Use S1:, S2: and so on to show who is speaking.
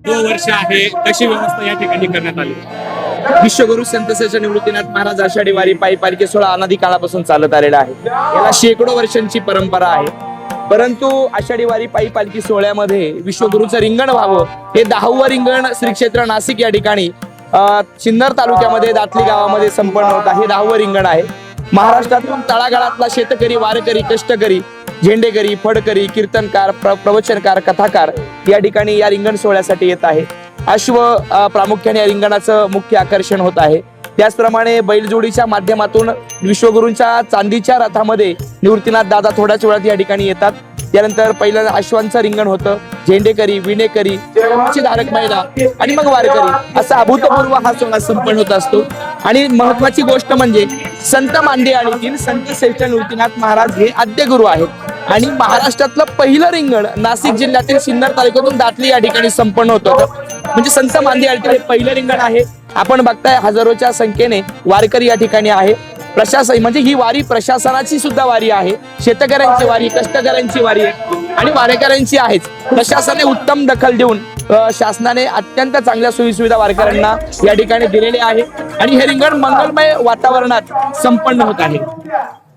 S1: वर्ष आहे कशी व्यवस्था या ठिकाणी करण्यात आली?
S2: विश्वगुरु संत श्री निवृत्तीनाथ महाराज आषाढी वारी पायी पालखी सोहळा अनादी काळापासून चालत आलेला आहे. याला शेकडो वर्षांची परंपरा आहे. परंतु आषाढी वारी पायी पालखी सोहळ्यामध्ये विश्वगुरूचं रिंगण व्हावं हे 10वं रिंगण श्री क्षेत्र नाशिक या ठिकाणी सिन्नर तालुक्यामध्ये दातली गावामध्ये संपन्न होत आहे. 10वं रिंगण आहे. महाराष्ट्रातून तळागाळातला शेतकरी, वारकरी, कष्टकरी, झेंडेकरी, फडकरी, कीर्तनकार, प्रवचनकार, कथाकार या ठिकाणी या रिंगण सोहळ्यासाठी येत आहे. अश्व प्रामुख्याने या रिंगणाचं मुख्य आकर्षण होत आहे. त्याचप्रमाणे बैलजोडीच्या माध्यमातून विश्वगुरूंच्या चांदीच्या रथामध्ये निवृत्तीनाथ दादा थोड्याच वेळात या ठिकाणी येतात. त्यानंतर पहिलं अश्वांचं रिंगण होतं. झेंडेकरी, विणेकरी, धारक महिला आणि मग वारकरी असा अभूतपूर्व हा सोहळा संपन्न होत असतो. आणि महत्वाची गोष्ट म्हणजे संत मांदियाळीतील संत श्रेष्ठ निवृत्तीनाथ महाराज हे आद्य गुरु आहेत आणि महाराष्ट्रातलं पहिलं रिंगण नाशिक जिल्ह्यातील सिन्नर तालुक्यातून दातली या ठिकाणी संपन्न होत होतं. म्हणजे संत मांदियाळीतील हे पहिलं रिंगण आहे. आपण बघताय हजारोच्या संख्येने वारकरी या ठिकाणी आहे. प्रशासन म्हणजे ही वारी प्रशासनाची सुद्धा वारी आहे. शेतकऱ्यांची वारी, कष्टकऱ्यांची वारी आहे आणि वारकऱ्यांची आहेच. प्रशासनाने उत्तम दखल देऊन शासनाने अत्यंत चांगल्या सोयीसुविधा वारकऱ्यांना या ठिकाणी दिलेल्या आहे आणि हे रिंगण मंगलमय वातावरणात संपन्न होत आहे.